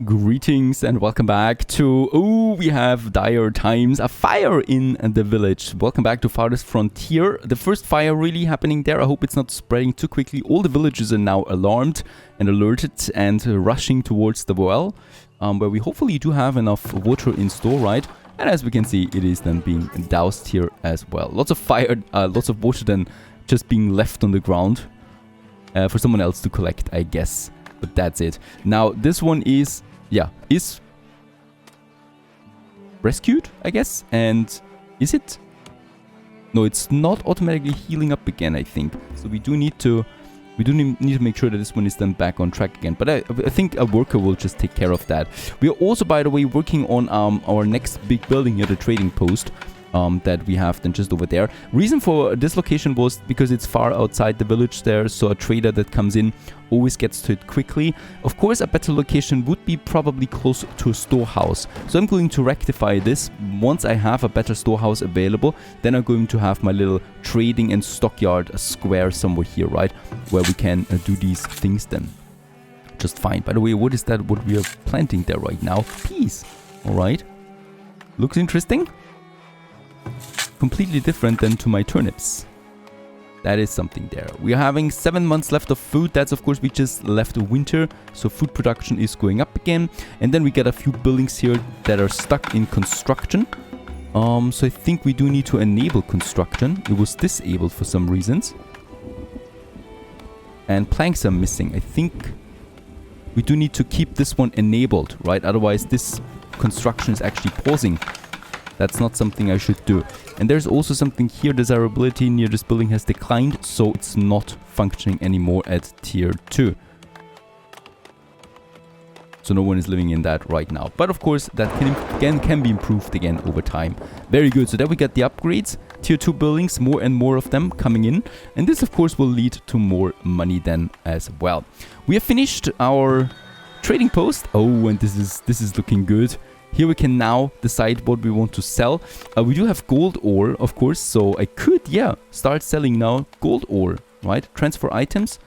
Greetings and welcome back to... Oh, we have dire times. A fire in the village. Welcome back to Farthest Frontier. The first fire really happening there. I hope it's not spreading too quickly. All the villagers are now alarmed and alerted and rushing towards the well, where we hopefully do have enough water in store, right? And as we can see, it is then being doused here as well. Lots of fire, lots of water then just being left on the ground for someone else to collect, I guess. But that's it. Now, this one is... Yeah, is rescued, I guess. And is it? No, it's not automatically healing up again, I think. So we do need to make sure that this one is then back on track again. But I think a worker will just take care of that. We are also, by the way, working on our next big building here, the trading post. That we have then just over there. Reason for this location was because it's far outside the village there, so a trader that comes in always gets to it quickly. Of course, a better location would be probably close to a storehouse. So I'm going to rectify this. Once I have a better storehouse available, then I'm going to have my little trading and stockyard square somewhere here, right? Where we can do these things then. Just fine. By the way, what is that? What we are planting there right now? Peas. All right. Looks interesting. Completely different than to my turnips. That is something there. We are having 7 months left of food. That's of course we just left winter, so food production is going up again. And then we get a few buildings here that are stuck in construction. So I think we do need to enable construction. It was disabled for some reasons. And planks are missing. I think we do need to keep this one enabled, right? Otherwise this construction is actually pausing. That's not something I should do. And there's also something here, desirability near this building has declined, so it's not functioning anymore at tier 2. So no one is living in that right now. But of course, that can be improved again over time. Very good. So there we get the upgrades. Tier 2 buildings, more and more of them coming in. And this of course will lead to more money then as well. We have finished our trading post. Oh, and this is looking good. Here we can now decide what we want to sell. We do have gold ore, of course, so I could, yeah, start selling now gold ore, right? Transfer items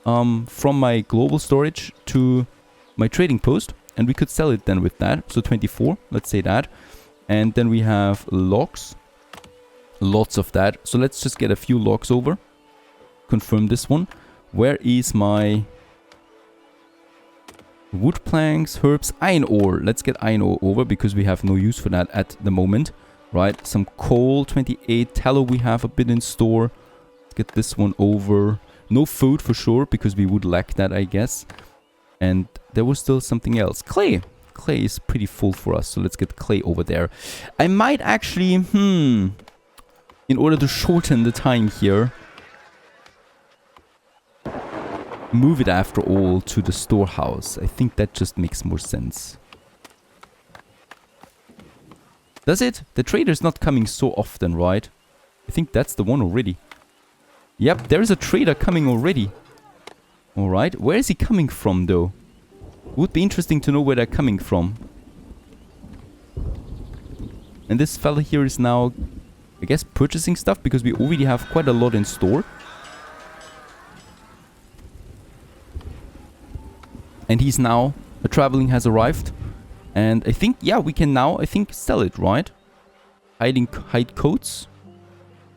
from my global storage to my trading post, and we could sell it then with that. So 24, let's say that. And then we have logs, lots of that. So let's just get a few logs over. Confirm this one. Where is my... wood planks, herbs, iron ore. Let's get iron ore over because we have no use for that at the moment, right? Some coal, 28. Tallow we have a bit in store. Let's get this one over. No food for sure because we would lack that, I guess. And there was still something else. Clay. Clay is pretty full for us, so let's get clay over there. I might actually, in order to shorten the time here, move it after all to the storehouse. I think that just makes more sense. Does it? The trader's not coming so often, right? I think that's the one already. Yep, there is a trader coming already. Alright, where is he coming from though? Would be interesting to know where they're coming from. And this fella here is now, I guess, purchasing stuff because we already have quite a lot in store. And he's now, a traveling has arrived. And I think, yeah, we can now, I think, sell it, right? Hide coats.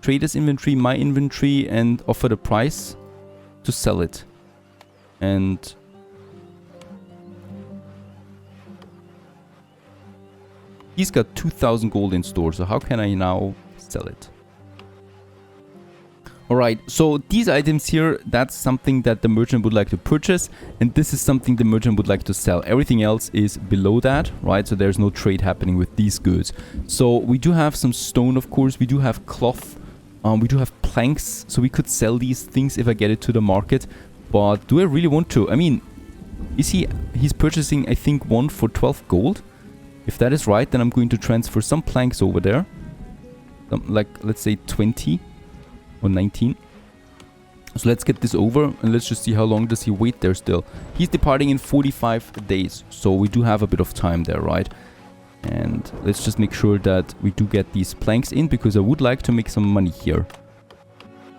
Trader's inventory, my inventory, and offer the price to sell it. And... he's got 2,000 gold in store, so how can I now sell it? Alright, so these items here, that's something that the merchant would like to purchase, and this is something the merchant would like to sell. Everything else is below that, right? So there's no trade happening with these goods. So we do have some stone, of course. We do have cloth. We do have planks, so we could sell these things if I get it to the market. But do I really want to? I mean, he's purchasing, I think, one for 12 gold. If that is right, then I'm going to transfer some planks over there. Like, let's say 20. Or 19. So let's get this over and let's just see how long does he wait there still. He's departing in 45 days. So we do have a bit of time there, right? And let's just make sure that we do get these planks in because I would like to make some money here.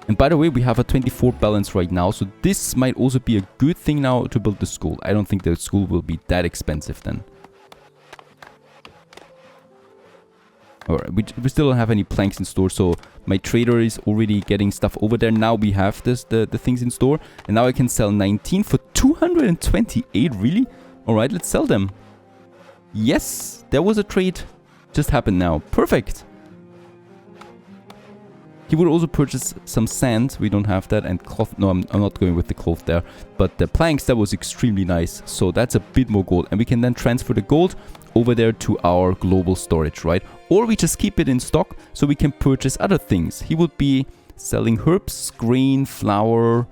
And by the way, we have a 24 balance right now, so this might also be a good thing now to build the school. I don't think the school will be that expensive then. Alright, we still don't have any planks in store, so my trader is already getting stuff over there. Now we have the things in store, and now I can sell 19 for 228, really? Alright, let's sell them. Yes, there was a trade just happened now. Perfect. He would also purchase some sand. We don't have that. And cloth. No, I'm not going with the cloth there. But the planks, that was extremely nice. So that's a bit more gold. And we can then transfer the gold over there to our global storage, right? Or we just keep it in stock so we can purchase other things. He would be selling herbs, grain, flour,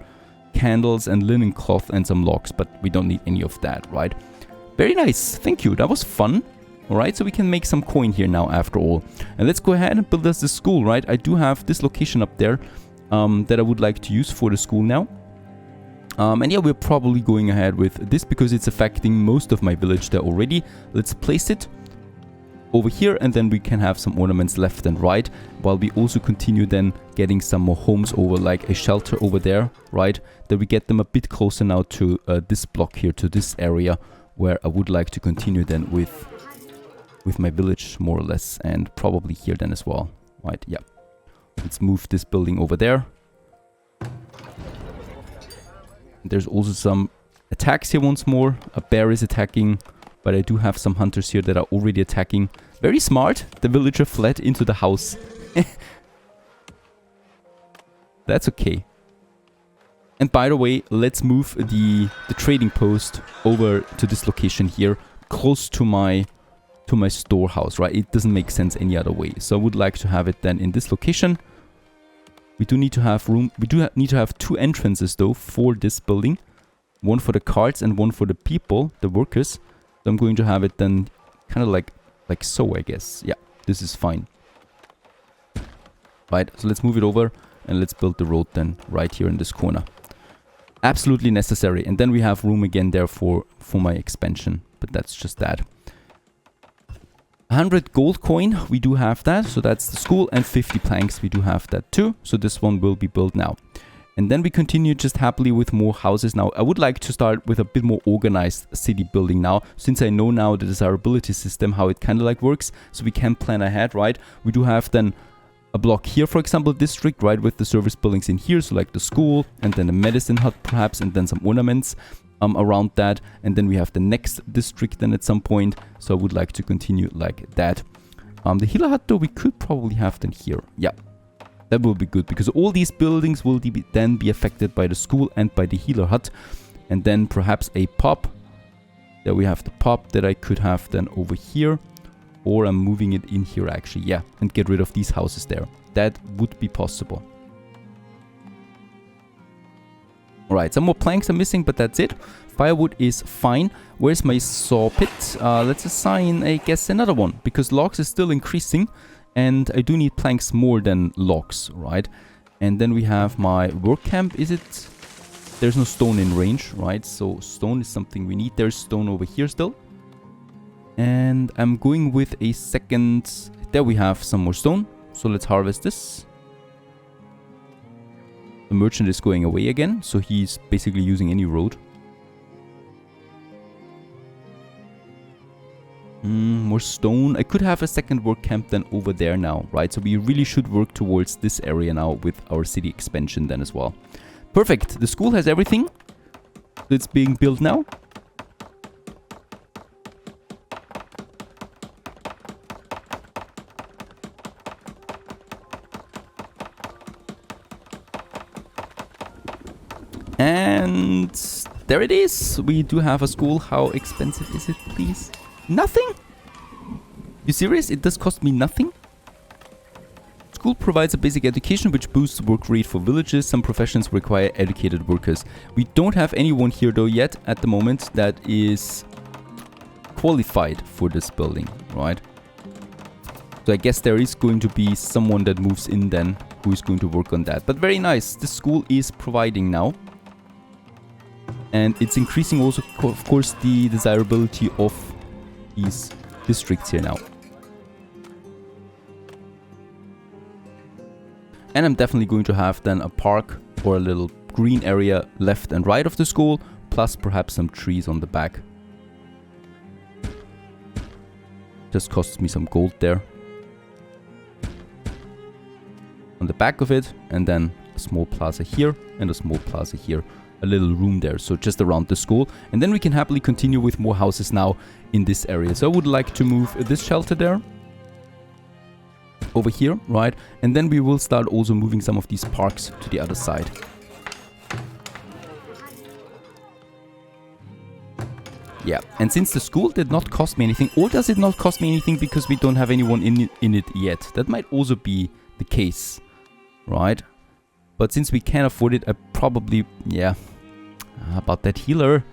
candles, and linen cloth and some logs. But we don't need any of that, right? Very nice. Thank you. That was fun. Alright, so we can make some coin here now after all. And let's go ahead and build us the school, right? I do have this location up there that I would like to use for the school now. And yeah, we're probably going ahead with this because it's affecting most of my village there already. Let's place it over here, and then we can have some ornaments left and right, while we also continue then getting some more homes over, like a shelter over there, right? That we get them a bit closer now to this block here, to this area, where I would like to continue then with my village, more or less, and probably here then as well, right? Yeah. Let's move this building over there. There's also some attacks here once more. A bear is attacking, but I do have some hunters here that are already attacking. Very smart. The villager fled into the house. That's okay. And by the way, let's move the trading post over to this location here, close to my storehouse, right? It doesn't make sense any other way. So I would like to have it then in this location. We do need to have room. We do need to have two entrances though for this building. One for the carts and one for the people, the workers. So I'm going to have it then kind of like so, I guess. Yeah, this is fine. Right, so let's move it over and let's build the road then right here in this corner. Absolutely necessary. And then we have room again there for my expansion. But that's just that. 100 gold coin, we do have that, so that's the school, and 50 planks, we do have that too, so this one will be built now. And then we continue just happily with more houses now. I would like to start with a bit more organized city building now, since I know now the desirability system, how it kind of like works, so we can plan ahead, right? We do have then a block here, for example, district, right, with the service buildings in here, so like the school, and then the medicine hut perhaps, and then some ornaments around that, and then we have the next district then at some point, so I would like to continue like that. The healer hut though, we could probably have then here. Yeah, that will be good, because all these buildings will then be affected by the school and by the healer hut, and then perhaps a pub. There we have the pub that I could have then over here, or I'm moving it in here actually, yeah, and get rid of these houses there. That would be possible. Alright, some more planks are missing, but that's it. Firewood is fine. Where's my saw pit? Let's assign, I guess, another one, because logs is still increasing, and I do need planks more than logs, right? And then we have my work camp. Is it? There's no stone in range, right? So stone is something we need. There's stone over here still. And I'm going with a second. There we have some more stone. So let's harvest this. The merchant is going away again, so he's basically using any road. More stone. I could have a second work camp then over there now, right? So we really should work towards this area now with our city expansion then as well. Perfect. The school has everything. It's being built now. And there it is. We do have a school. How expensive is it, please? Nothing? You serious? It does cost me nothing? School provides a basic education which boosts work rate for villages. Some professions require educated workers. We don't have anyone here though yet at the moment that is qualified for this building, right? So I guess there is going to be someone that moves in then who is going to work on that. But very nice. The school is providing now. And it's increasing also, of course, the desirability of these districts here now. And I'm definitely going to have then a park or a little green area left and right of the school, plus perhaps some trees on the back. Just costs me some gold there. On the back of it, and then a small plaza here and a small plaza here. A little room there, so just around the school. And then we can happily continue with more houses now in this area. So I would like to move this shelter there. Over here, right? And then we will start also moving some of these parks to the other side. Yeah, and since the school did not cost me anything, or does it not cost me anything because we don't have anyone in it yet? That might also be the case, right? But since we can't afford it, I probably, yeah, about that healer.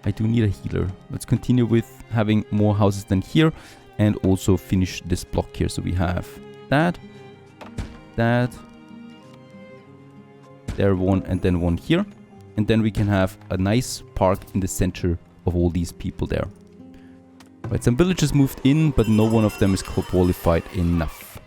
I do need a healer. Let's continue with having more houses than here and also finish this block here. So we have that, there one, and then one here. And then we can have a nice park in the center of all these people there. Right, some villagers moved in, but no one of them is qualified enough.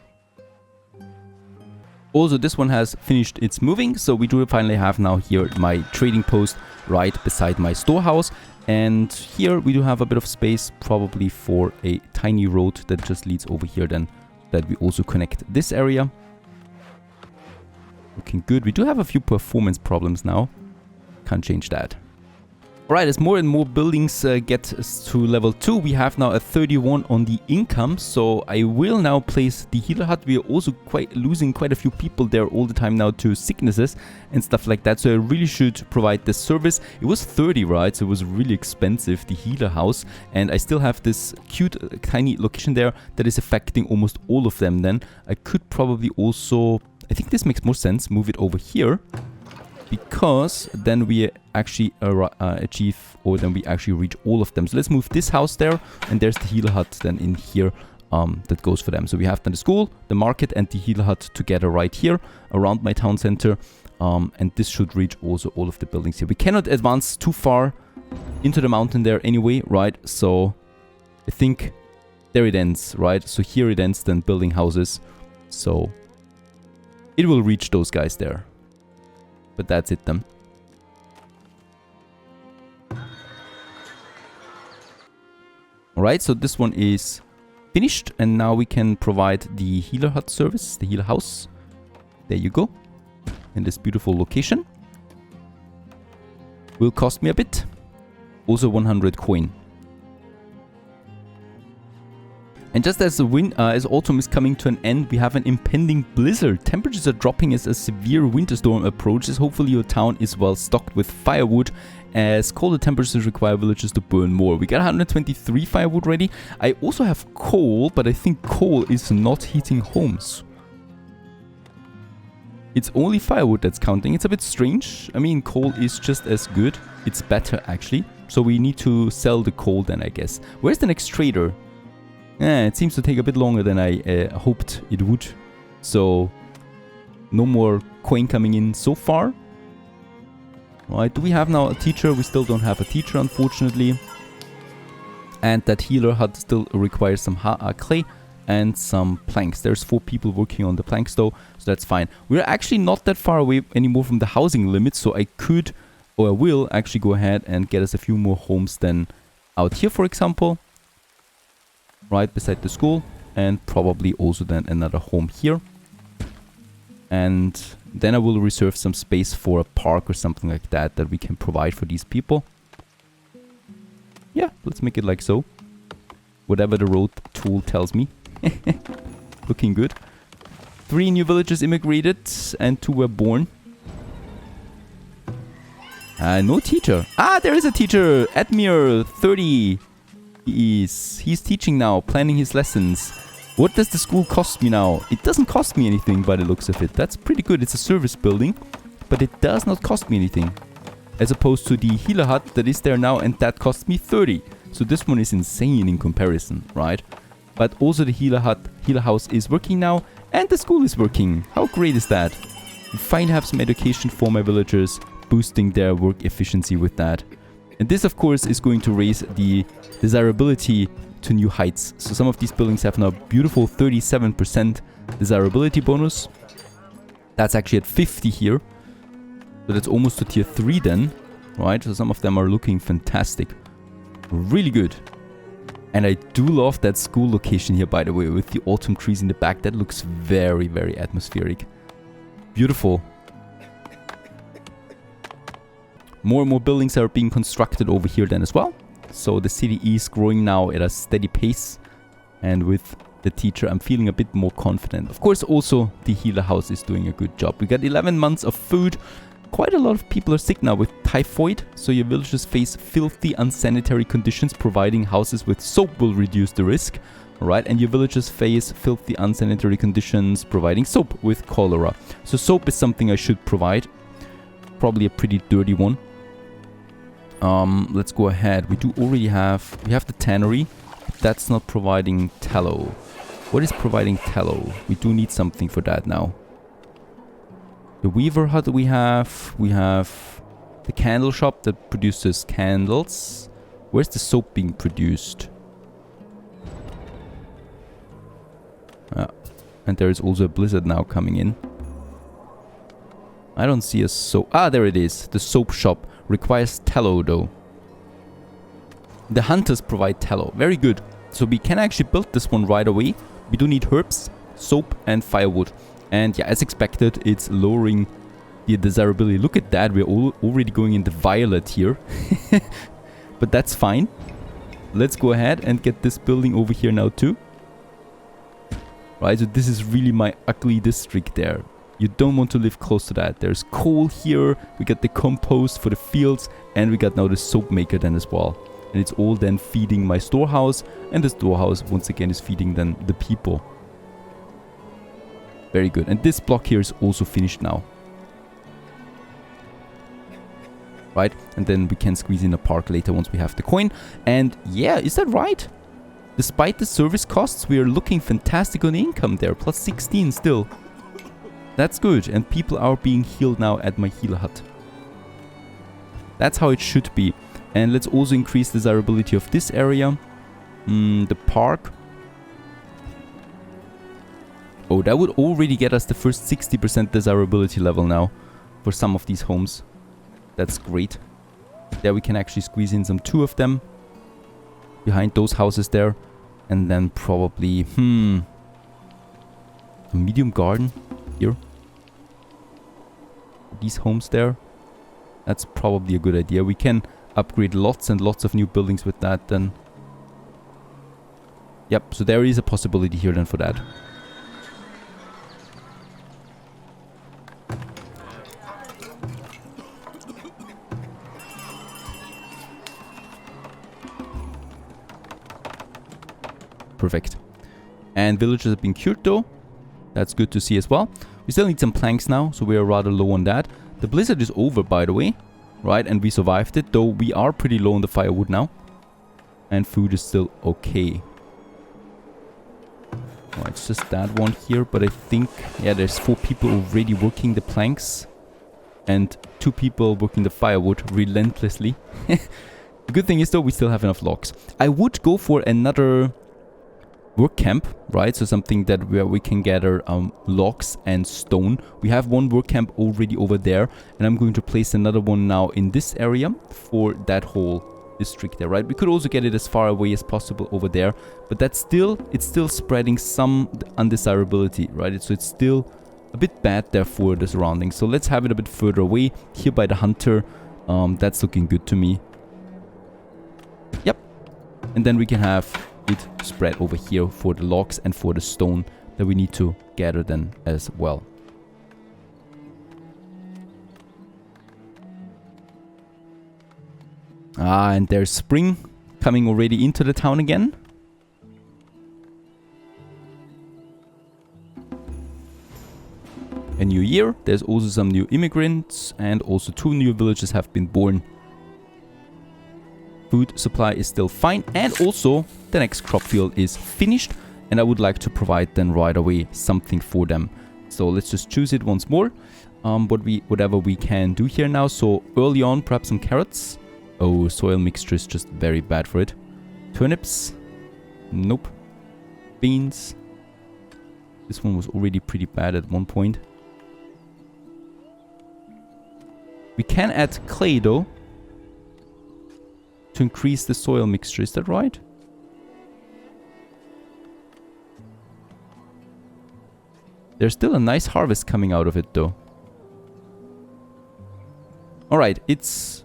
Also, this one has finished its moving, so we do finally have now here my trading post right beside my storehouse. And here we do have a bit of space, probably for a tiny road that just leads over here then, that we also connect this area. Looking good. We do have a few performance problems now. Can't change that. Alright, as more and more buildings get to level 2, we have now a 31 on the income. So I will now place the healer hut. We are also losing quite a few people there all the time now to sicknesses and stuff like that. So I really should provide this service. It was 30, right? So it was really expensive, the healer house. And I still have this cute tiny location there that is affecting almost all of them then. I could probably also, I think this makes more sense, move it over here. Because then we actually achieve, or then we actually reach all of them. So let's move this house there, and there's the healer hut then in here that goes for them. So we have then the school, the market, and the healer hut together right here around my town center. And this should reach also all of the buildings here. We cannot advance too far into the mountain there anyway, right? So I think there it ends, right? So here it ends then building houses. So it will reach those guys there. But that's it then. Alright, so this one is finished. And now we can provide the healer hut service, the healer house. There you go. In this beautiful location. Will cost me a bit. Also 100 coin. And just as as autumn is coming to an end, we have an impending blizzard. Temperatures are dropping as a severe winter storm approaches. Hopefully your town is well stocked with firewood, as colder temperatures require villagers to burn more. We got 123 firewood ready. I also have coal, but I think coal is not heating homes. It's only firewood that's counting. It's a bit strange. I mean, coal is just as good. It's better, actually. So we need to sell the coal then, I guess. Where's the next trader? It seems to take a bit longer than I hoped it would. So, no more coin coming in so far. Right, do we have now a teacher? We still don't have a teacher, unfortunately. And that healer hut still requires some clay and some planks. There's 4 people working on the planks though, so that's fine. We're actually not that far away anymore from the housing limit, so I could, or I will actually go ahead and get us a few more homes than out here, for example. Right beside the school, and probably also then another home here. And then I will reserve some space for a park or something like that that we can provide for these people. Yeah, let's make it like so. Whatever the road tool tells me. Looking good. 3 new villagers immigrated and 2 were born. No teacher. Ah, there is a teacher! Admir 30. He's teaching now, planning his lessons. What does the school cost me now? It doesn't cost me anything by the looks of it. That's pretty good. It's a service building, but it does not cost me anything. As opposed to the healer hut that is there now, and that costs me 30. So this one is insane in comparison, right? But also the healer house is working now, and the school is working. How great is that? We finally have some education for my villagers, boosting their work efficiency with that. And this, of course, is going to raise the desirability to new heights. So some of these buildings have now beautiful 37% desirability bonus. That's actually at 50 here. So that's almost to tier 3 then. Right? So some of them are looking fantastic. Really good. And I do love that school location here, by the way, with the autumn trees in the back. That looks very, very atmospheric. Beautiful. More and more buildings are being constructed over here then as well. So the city is growing now at a steady pace. And with the teacher, I'm feeling a bit more confident. Of course, also the healer house is doing a good job. We got 11 months of food. Quite a lot of people are sick now with typhoid. So your villagers face filthy, unsanitary conditions. Providing houses with soap will reduce the risk. Alright, and your villagers face filthy, unsanitary conditions. Providing soap with cholera. So soap is something I should provide. Probably a pretty dirty one. Let's go ahead. We have the tannery. That's not providing tallow. What is providing tallow? We do need something for that now. The weaver hut we have the candle shop that produces candles. Where's the soap being produced? And there is also a blizzard now coming in. I don't see a soap. Ah, there it is. The soap shop requires tallow though. The hunters provide tallow. Very good. So we can actually build this one right away. We do need herbs, soap and firewood. And yeah, as expected, it's lowering the desirability. Look at that. We're already going in the violet here. But that's fine. Let's go ahead and get this building over here now too. Right, so this is really my ugly district there. You don't want to live close to that. There's coal here. We got the compost for the fields. And we got now the soap maker then as well. And it's all then feeding my storehouse. And the storehouse, once again, is feeding then the people. Very good. And this block here is also finished now. Right? And then we can squeeze in a park later once we have the coin. And yeah, is that right? Despite the service costs, we are looking fantastic on income there. Plus 16 still. That's good. And people are being healed now at my healer hut. That's how it should be. And let's also increase the desirability of this area. The park. Oh, that would already get us the first 60% desirability level now for some of these homes. That's great. There we can actually squeeze in some 2 of them behind those houses there. And then probably, a medium garden here. These homes there. That's probably a good idea. We can upgrade lots and lots of new buildings with that then. Yep, so there is a possibility here then for that. Perfect. And villagers have been cured though. That's good to see as well. We still need some planks now, so we are rather low on that. The blizzard is over, by the way. Right, and we survived it, though we are pretty low on the firewood now. And food is still okay. Alright, it's just that one here, but I think, yeah, there's 4 people already working the planks. And 2 people working the firewood relentlessly. The good thing is, though, we still have enough logs. I would go for another work camp, right? So something that where we can gather logs and stone. We have one work camp already over there, and I'm going to place another one now in this area for that whole district there, right? We could also get it as far away as possible over there, but it's still spreading some undesirability, right? So it's still a bit bad there for the surroundings. So let's have it a bit further away here by the hunter. That's looking good to me. Yep. And then we can have it spread over here for the logs and for the stone that we need to gather then as well. Ah, and there's spring coming already into the town again. A new year. There's also some new immigrants, and also 2 new villages have been born. Food supply is still fine, and also the next crop field is finished, and I would like to provide then right away something for them. So let's just choose it once more. Whatever we can do here now. So early on, perhaps some carrots. Oh, soil mixture is just very bad for it. Turnips. Nope. Beans. This one was already pretty bad at one point. We can add clay though, to increase the soil mixture. Is that right? There's still a nice harvest coming out of it though. Alright, it's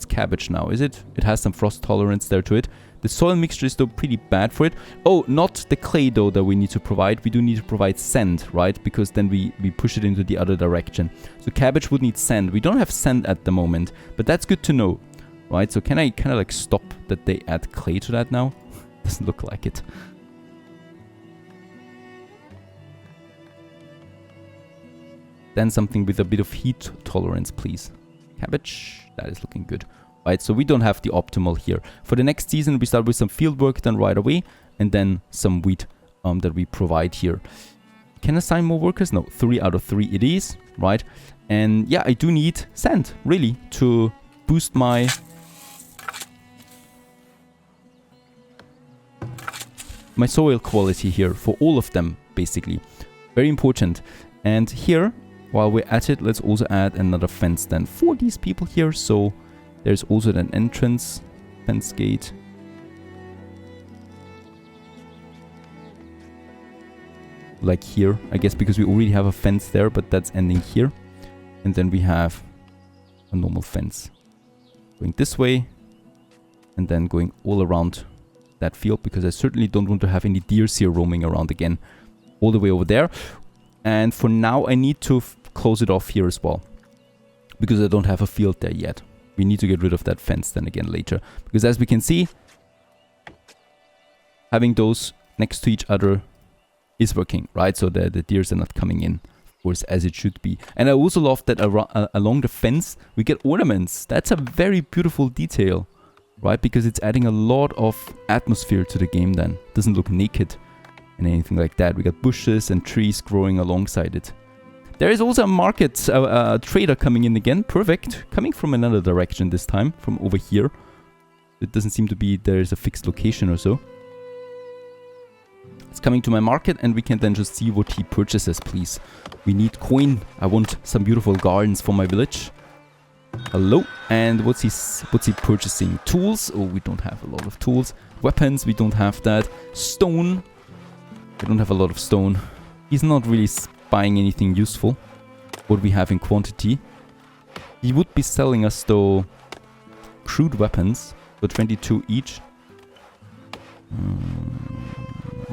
cabbage now, is it? It has some frost tolerance there to it. The soil mixture is though pretty bad for it. Oh, not the clay though that we need to provide. We do need to provide sand, right? Because then we push it into the other direction. So cabbage would need sand. We don't have sand at the moment, but that's good to know, right? So can I kind of like stop that they add clay to that now? Doesn't look like it. Then something with a bit of heat tolerance, please. Cabbage, that is looking good. Right, so we don't have the optimal here. For the next season, we start with some field work done right away, and then some wheat that we provide here. Can I assign more workers? No, 3 out of 3 it is, right? And yeah, I do need sand, really, to boost my soil quality here for all of them, basically. Very important. And here, while we're at it, let's also add another fence then for these people here. So there's also an entrance fence gate. Like here, I guess, because we already have a fence there, but that's ending here. And then we have a normal fence going this way and then going all around that field, because I certainly don't want to have any deers here roaming around again all the way over there. And for now, I need to close it off here as well, because I don't have a field there yet. We need to get rid of that fence then again later, because as we can see, having those next to each other is working, right? So the deers are not coming in, of course, as it should be. And I also love that along the fence we get ornaments. That's a very beautiful detail, right? Because it's adding a lot of atmosphere to the game then. It doesn't look naked and anything like that. We got bushes and trees growing alongside it. There is also a market trader coming in again. Perfect. Coming from another direction this time, from over here. It doesn't seem to be there's a fixed location or so. It's coming to my market, and we can then just see what he purchases, please. We need coin. I want some beautiful gardens for my village. Hello. And what's he purchasing? Tools. Oh, we don't have a lot of tools. Weapons. We don't have that. Stone. We don't have a lot of stone. He's not really buying anything useful. What we have in quantity. He would be selling us though crude weapons for 22 each.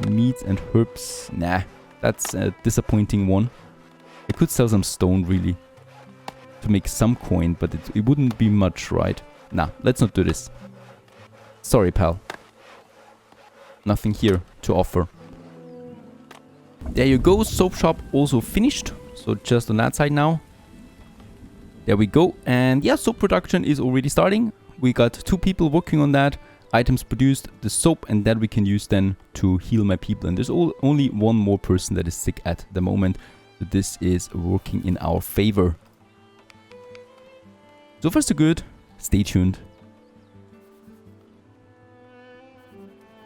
Meat and herbs. Nah, that's a disappointing one. I could sell some stone really to make some coin, but it wouldn't be much, right? Nah, let's not do this. Sorry, pal. Nothing here to offer. There you go, soap shop also finished. So just on that side now. There we go. And yeah, soap production is already starting. We got 2 people working on that. Items produced, the soap, and that we can use then to heal my people. And there's only 1 more person that is sick at the moment. So this is working in our favor. So far so good. Stay tuned.